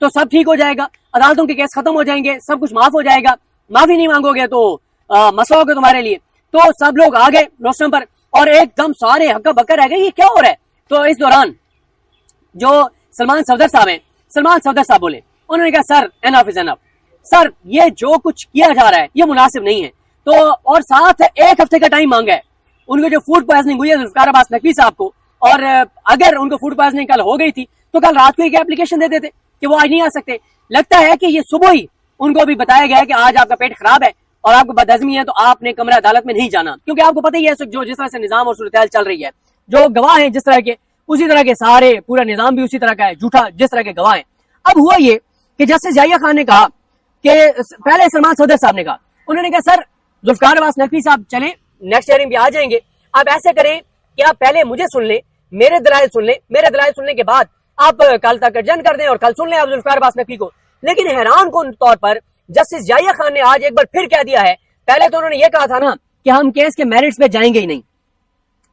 تو سب ٹھیک ہو جائے گا, عدالتوں کے کیس ختم ہو جائیں گے, سب کچھ معاف ہو جائے گا, معافی نہیں مانگو گے تو مسئلہ ہوگا تمہارے لیے. تو سب لوگ آ گئے روسٹم پر اور ایک دم سارے ہکا بکا رہ گئے, یہ کیا ہو رہا ہے. تو اس دوران جو سلمان صفدر صاحب ہیں, سلمان صفدر صاحب بولے, انہوں نے کہا سر انف از انف, سر یہ جو کچھ کیا جا رہا ہے یہ مناسب نہیں ہے. تو اور ساتھ ایک ہفتے کا ٹائم مانگا ہے. ان کو جو فوڈ پوائزننگ ہوئی ہے ذوالفقار عباس نقوی صاحب کو, اور اگر ان کو فوڈ پوائزننگ کل ہو گئی تھی تو کل رات کو ایک اپلیکیشن دے دیتے کہ وہ آج نہیں آ سکتے. لگتا ہے کہ یہ صبح ہی ان کو بھی بتایا گیا ہے کہ آج آپ کا پیٹ خراب ہے اور آپ کو بدہضمی ہے تو آپ نے کمرہ عدالت میں نہیں جانا, کیونکہ آپ کو پتہ ہی ہے جو جس طرح سے نظام اور صورتحال چل رہی ہے, جو گواہ ہیں جس طرح کے اسی طرح کے سارے, پورا نظام بھی اسی طرح کا ہے, جھوٹا جس طرح کے گواہ ہیں. اب ہوا یہ کہ جسٹس یحییٰ خان نے کہا کہ پہلے سلمان صفدر صاحب نے کہا, انہوں نے کہا سر ذوالفقار عباس نقوی صاحب چلیں نیکسٹ ہیئرنگ بھی آ جائیں گے, آپ ایسے کریں کہ آپ پہلے مجھے سن لیں, میرے دلائل سن لیں, میرے دلائل سننے کے بعد آپ کل تک ایڈجرن کر دیں اور کل سن لیں آپ ذوالفقار عباس نقوی کو. لیکن حیران کن طور پر جسٹس یحییٰ خان نے آج ایک بار پھر کہہ دیا ہے, پہلے تو انہوں نے یہ کہا تھا نا کہ ہم کیس کے میرٹس پہ جائیں گے ہی نہیں.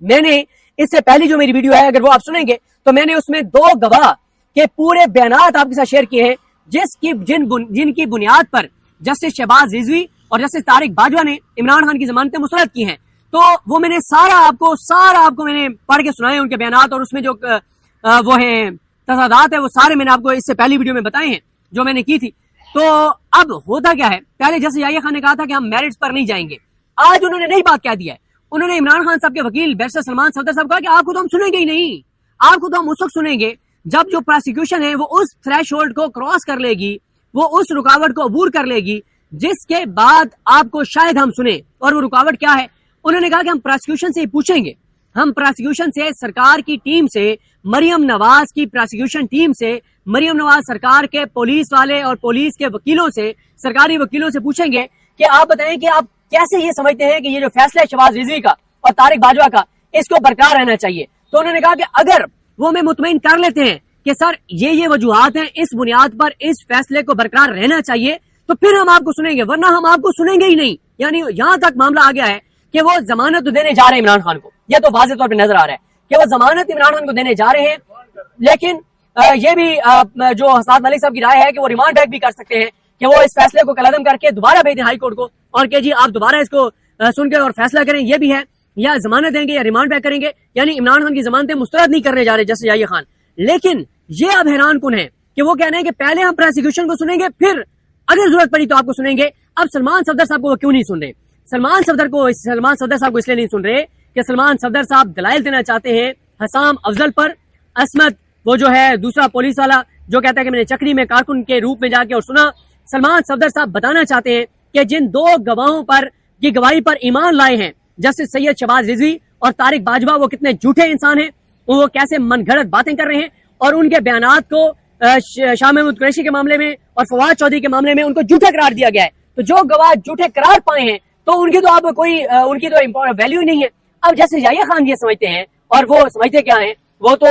میں نے اس سے پہلی جو میری ویڈیو ہے اگر وہ آپ سنیں گے تو میں نے اس میں 2 گواہ کے پورے بیانات آپ کے ساتھ شیئر کیے ہیں جن کی بنیاد پر جسٹس شہباز رضوی اور جسٹس طارق باجوہ نے عمران خان کی ضمانتیں مسترد کی ہیں. تو وہ میں نے سارا آپ کو میں نے پڑھ کے سنائے ان کے بیانات, اور اس میں جو وہ ہیں تضادات ہے وہ سارے میں نے آپ کو اس سے پہلی ویڈیو میں بتائے ہیں جو میں نے کی تھی. تو اب ہوتا کیا ہے, پہلے جیسے یحییٰ خان نے کہا تھا کہ ہم میرٹس پر نہیں جائیں گے, آج انہوں نے نئی بات کہہ دی ہے. انہوں نے عمران خان صاحب کے وکیل بیرسٹر سلمان صفدر صاحب کہا کہ آپ کو تو ہم سنیں گے ہی نہیں, آپ کو تو ہم اس وقت سنیں گے جب جو پروسیکیوشن ہے وہ اس تھریش ہولڈ کو کراس کر لے گی, وہ اس رکاوٹ کو عبور کر لے گی جس کے بعد آپ کو شاید ہم سنیں. اور وہ رکاوٹ کیا ہے؟ انہوں نے کہا کہ ہم پروسیکیوشن سے پوچھیں گے, ہم پروسیکیوشن سے, سرکار کی ٹیم سے, مریم نواز کی پروسیکیوشن ٹیم سے, مریم نواز سرکار کے پولیس والے اور پولیس کے وکیلوں سے, سرکاری وکیلوں سے پوچھیں گے کہ آپ بتائیں کہ آپ کیسے یہ سمجھتے ہیں کہ یہ جو فیصلہ ہے شہباز رضوی کا اور طارق باجوہ کا, اس کو برقرار رہنا چاہیے. تو انہوں نے کہا کہ اگر وہ ہمیں مطمئن کر لیتے ہیں کہ سر یہ وجوہات ہیں, اس بنیاد پر اس فیصلے کو برقرار رہنا چاہیے, تو پھر ہم آپ کو سنیں گے, ورنہ ہم آپ کو سنیں گے ہی نہیں. یعنی یہاں تک معاملہ آ گیا ہے کہ وہ ضمانت تو دینے جا رہے ہیں عمران خان کو, یہ تو واضح طور پہ نظر آ رہا ہے کہ وہ ضمانت عمران خان کو دینے جا رہے ہیں. لیکن یہ بھی جو حسنات ملک صاحب کی رائے ہے کہ وہ ریمانڈ بیک بھی کر سکتے ہیں کہ وہ اس فیصلے کو کالعدم کر کے دوبارہ بھیج دیں ہائی کورٹ کو, اور کہ جی آپ دوبارہ اس کو سن کے اور فیصلہ کریں. یہ بھی ہے, یا ضمانت دیں گے یا ریمانڈ بیک کریں گے, یعنی عمران خان کی ضمانتیں مسترد نہیں کرنے جا رہے جیسے یحییٰ خان. لیکن یہ اب حیران کن ہے کہ وہ کہہ رہے ہیں کہ پہلے ہم پروسیکیوشن کو سنیں گے, پھر اگر ضرورت پڑی تو آپ کو سنیں گے. اب سلمان صفدر صاحب کو وہ کیوں نہیں سن رہے؟ سلمان صفدر صاحب کو اس لیے نہیں سن رہے کہ سلمان صفدر صاحب دلائل دینا چاہتے ہیں حسام افضل پر. عصمت وہ جو ہے دوسرا پولیس والا جو کہتا ہے کہ میں نے چکری میں کارکن کے روپ میں جا کے اور سنا, سلمان صفدر صاحب بتانا چاہتے ہیں کہ جن 2 گواہوں پر کی گواہی پر ایمان لائے ہیں جسٹس سید شہباز رضوی اور طارق باجوہ, وہ کتنے جھوٹے انسان ہیں, وہ کیسے من گھڑت باتیں کر رہے ہیں, اور ان کے بیانات کو شاہ محمود قریشی کے معاملے میں اور فواد چودھری کے معاملے میں ان کو جھوٹے قرار دیا گیا ہے. تو جو گواہ جھوٹے قرار پائے ہیں تو ان کی تو آپ کوئی ان کی تو ویلیو ہی نہیں ہے. اب جیسے یحییٰ خان یہ سمجھتے ہیں, اور وہ سمجھتے کیا ہیں, وہ تو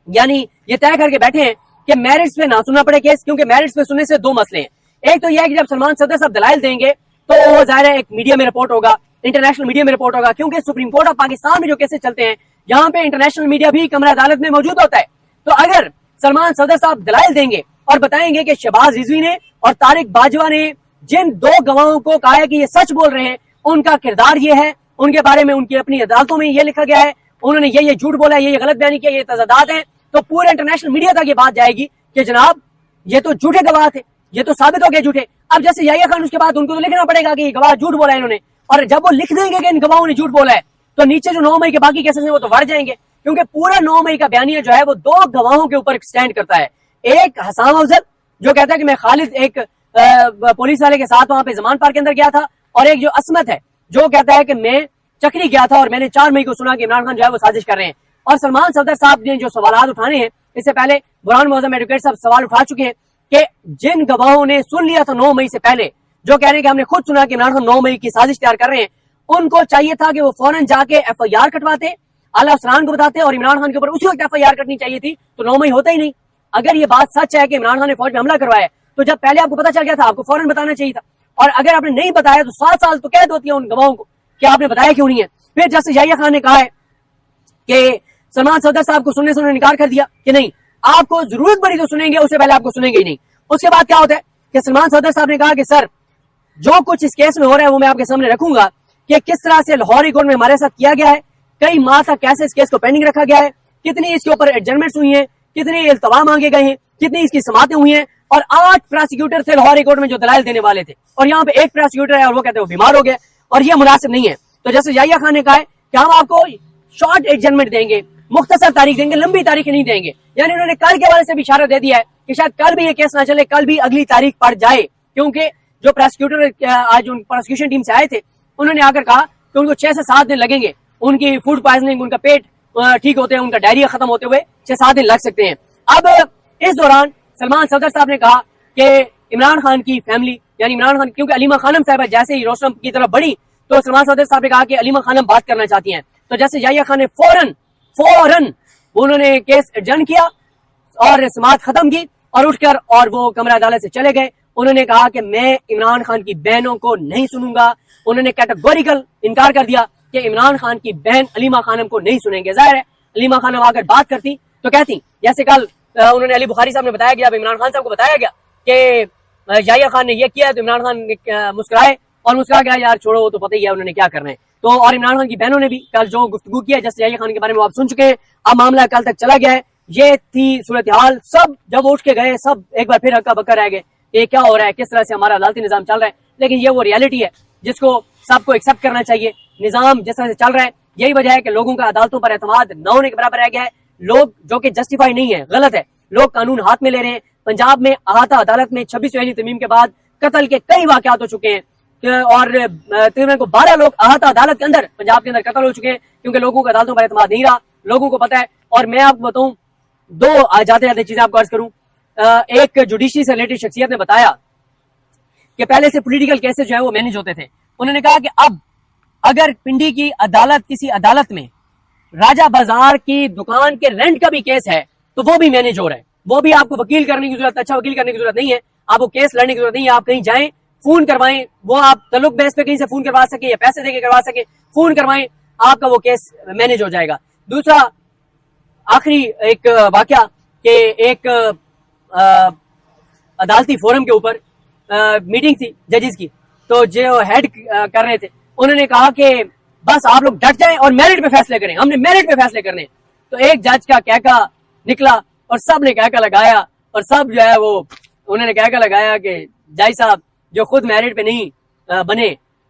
یعنی یہ طے کر کے بیٹھے ہیں کہ میرٹس پہ نہ سننا پڑے کیس, کیونکہ میرٹس پہ سننے سے 2 مسئلے ہیں. ایک تو یہ ہے کہ جب سلمان صفدر صاحب دلائل دیں گے تو وہ ظاہر ہے ایک میڈیا میں رپورٹ ہوگا, انٹرنیشنل میڈیا میں رپورٹ ہوگا, کیونکہ سپریم کورٹ آف پاکستان میں جو کیسز چلتے ہیں یہاں پہ انٹرنیشنل میڈیا بھی کمرہ عدالت میں موجود ہوتا ہے. تو اگر سلمان صفدر صاحب دلائل دیں گے اور بتائیں گے کہ شہباز رضوی نے اور طارق باجوہ نے جن 2 گواہوں کو کہا ہے کہ یہ سچ بول رہے ہیں, ان کا کردار یہ ہے, ان کے بارے میں ان کی اپنی عدالتوں میں یہ لکھا گیا ہے, انہوں نے یہ جھوٹ بولا ہے, یہ غلط بیانی کیا, یہ تضادات ہیں, تو پورے انٹرنیشنل میڈیا تک یہ بات جائے گی کہ جناب یہ تو جھوٹے گواہ تھے, یہ تو ثابت ہو گئے جھوٹے. اب جیسے یحییٰ خان اس کے بعد ان کو تو لکھنا پڑے گا کہ یہ گواہ جھوٹ بولا ہے انہوں نے, اور جب وہ لکھ دیں گے کہ ان گواہوں نے جھوٹ بولا ہے تو نیچے جو 9 مئی کے باقی کیسز ہیں وہ تو بڑھ جائیں گے, کیونکہ پورا 9 مئی کا بیانیہ جو ہے وہ 2 گواہوں کے اوپر سٹینڈ کرتا ہے. ایک حسام افضل جو کہتا ہے کہ میں خالد ایک پولیس والے کے ساتھ وہاں پہ زمان پارک کے اندر گیا تھا, اور ایک جو عصمت ہے جو کہتا ہے کہ میں چکری گیا تھا اور میں نے 4 مئی کو سنا کہ عمران خان جو ہے وہ سازش کر رہے ہیں. اور سلمان صفدر صاحب نے جو سوالات اٹھانے ہیں, اس سے پہلے برہان معظم ایڈوکیٹ صاحب سوال اٹھا چکے ہیں کہ جن گواہوں نے سن لیا تھا 9 مئی سے پہلے, جو کہہ رہے ہیں کہ ہم نے خود سنا کہ عمران خان 9 مئی کی سازش تیار کر رہے ہیں, ان کو چاہیے تھا کہ وہ فوراً جا کے FIR کٹواتے, اعلیٰ افسران کو بتاتے, اور عمران خان کے اوپر اسی وقت FIR کٹنی چاہیے تھی, تو 9 مئی ہوتا ہی نہیں. اگر یہ بات سچ ہے کہ عمران خان نے فوج میں حملہ کروایا تو جب پہلے آپ کو پتا چل گیا تھا آپ کو فوراً بتانا چاہیے تھا, اور اگر آپ نے نہیں بتایا تو 7 سال تو قید ہوتی ہے ان گواہوں کو کہ آپ نے بتایا کیوں نہیں ہے. پھر جیسے یحییٰ خان نے کہا ہے کہ سلمان صفدر صاحب کو سننے سے انہوں نے انکار کر دیا کہ نہیں, آپ کو ضرورت پڑی تو سنیں گے, اس سے پہلے آپ کو سنیں گے ہی نہیں. اس کے بعد کیا ہوتا ہے کہ سلمان صدر صاحب نے کہا کہ سر جو کچھ اس کیس میں ہو رہا ہے وہ میں آپ کے سامنے رکھوں گا کہ کس طرح سے لاہور ہائی کورٹ میں ہمارے ساتھ کیا گیا ہے, کئی ماہ تک کیسے اس کیس کو پینڈنگ رکھا گیا ہے, کتنی اس کے اوپر ایڈجرمنٹس ہوئی ہیں, کتنے التوا مانگے گئے ہیں, کتنی اس کی سماعتیں ہوئی ہیں, اور 8 پراسیکیوٹر تھے لاہور ہائی کورٹ میں جو دلائل دینے والے تھے, اور یہاں پہ ایک پراسیکیوٹر ہے اور وہ کہتے ہیں وہ بیمار ہو گیا, اور یہ مناسب نہیں ہے. تو جیسے یحییٰ خان نے کہا ہے کہ ہم آپ کو شارٹ ایڈجرمنٹ دیں گے, مختصر تاریخ دیں گے, لمبی تاریخ نہیں دیں گے. یعنی انہوں نے کل کے حوالے سے بھی اشارہ دے دیا ہے کہ شاید کل بھی یہ کیس نہ چلے, کل بھی اگلی تاریخ پڑ جائے, کیونکہ جو پراسیکیوٹر آج ان پروسیکیوشن ٹیم سے آئے تھے انہوں نے آ کر کہا کہ ان کو 6 سے 7 دن لگیں گے, ان کی فوڈ پوائزننگ, ان کا پیٹ ٹھیک ہوتے ہیں, ان کا ڈائریا ختم ہوتے ہوئے 6-7 دن لگ سکتے ہیں. اب اس دوران سلمان صدر صاحب نے کہا کہ عمران خان کی فیملی, یعنی عمران خان, کیونکہ علیمہ خانم صاحبہ جیسے ہی روشن کی طرف بڑھی تو سلمان صدر صاحب نے کہا کہ علیمہ خانم بات کرنا چاہتی ہیں. تو جیسے یحییٰ خان نے فوراً انہوں نے کیس ایڈجرن کیا اور سماعت ختم کی اور اٹھ کر اور وہ کمرہ عدالت سے چلے گئے. انہوں نے کہا کہ میں عمران خان کی بہنوں کو نہیں سنوں گا. انہوں نے کیٹیگوریکل انکار کر دیا کہ عمران خان کی بہن علیمہ خانم کو نہیں سنیں گے. ظاہر ہے علیمہ خانم آ کر بات کرتی تو کہتی, جیسے کل انہوں نے علی بخاری صاحب نے بتایا گیا, اب عمران خان صاحب کو بتایا گیا کہ یحییٰ خان نے یہ کیا, تو عمران خان مسکرائے اور مسکرا گیا یار چھوڑو وہ تو پتہ ہی ہے انہوں نے کیا کرنا ہے. تو اور عمران خان کی بہنوں نے بھی کل جو گفتگو کیا, جیسے یحییٰ خان کے بارے میں آپ سن چکے ہیں, اب معاملہ کل تک چلا گیا ہے. یہ تھی صورتحال. سب جب اٹھ کے گئے سب ایک بار پھر ہکا بکا رہ گئے, یہ کیا ہو رہا ہے, کس طرح سے ہمارا عدالتی نظام چل رہا ہے. لیکن یہ وہ ریالٹی ہے جس کو سب کو ایکسپٹ کرنا چاہیے. نظام جس طرح سے چل رہا ہے یہی وجہ ہے کہ لوگوں کا عدالتوں پر اعتماد نہ ہونے کے برابر رہ گیا ہے. لوگ جو کہ جسٹیفائی نہیں ہے, غلط ہے, لوگ قانون ہاتھ میں لے رہے ہیں. پنجاب میں احاطہ عدالت میں 26 سہیلی ترمیم کے بعد قتل کے کئی واقعات ہو چکے ہیں, اور تقریباً 12 لوگ احاطہ عدالت کے اندر پنجاب کے اندر قتل ہو چکے ہیں, کیونکہ لوگوں کا عدالتوں پر اعتماد نہیں رہا. لوگوں کو پتہ ہے. اور میں آپ کو بتاؤں, 2 جاتے جاتے چیزیں آپ کو عرض کروں. ایک جوڈیشری سے ریلیٹڈ شخصیت نے بتایا کہ پہلے سے پولیٹیکل کیسز جو ہے وہ مینج ہوتے تھے. انہوں نے کہا کہ اب اگر پنڈی کی عدالت کسی عدالت میں راجہ بازار کی دکان کے رینٹ کا بھی کیس ہے تو وہ بھی مینج ہو رہا ہے. وہ بھی آپ کو وکیل کرنے کی ضرورت, اچھا وکیل کرنے کی ضرورت نہیں ہے, آپ کو کیس لڑنے کی ضرورت نہیں ہے. آپ کہیں جائیں, فون کروائیں, وہ آپ تعلق بیس پہ کہیں سے فون کروا سکیں یا پیسے دے کے کروا سکیں, فون کروائیں, آپ کا وہ کیس مینج ہو جائے گا. دوسرا آخری ایک واقعہ کہ ایک عدالتی فورم کے اوپر میٹنگ تھی ججز کی, تو جو ہیڈ کر رہے تھے انہوں نے کہا کہ بس آپ لوگ ڈٹ جائیں اور میرٹ پہ فیصلے کریں, ہم نے میرٹ پہ فیصلے کرنے. تو ایک جج کا کہکا نکلا اور سب نے کہکا لگایا, اور سب جو ہے وہ انہوں نے کہکا لگایا کہ جج صاحب جو خود میرٹ پہ نہیں بنے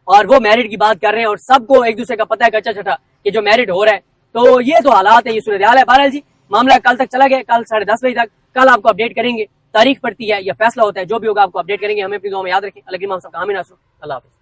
اور وہ میرٹ کی بات کر رہے ہیں, اور سب کو ایک دوسرے کا پتہ ہے کچا چھٹا کہ جو میرٹ ہو رہا ہے. تو یہ تو حالات ہے, یہ صورتحال ہے. بہرحال جی معاملہ کل تک چلا گیا, کل 10:30 بجے تک. کل آپ کو اپڈیٹ کریں گے, تاریخ پڑتی ہے یا فیصلہ ہوتا ہے, جو بھی ہوگا آپ کو اپڈیٹ کریں گے. ہمیں اپنی دعا میں یاد رکھیں. اللہ صاحب کا حامی ناصر. اللہ حافظ.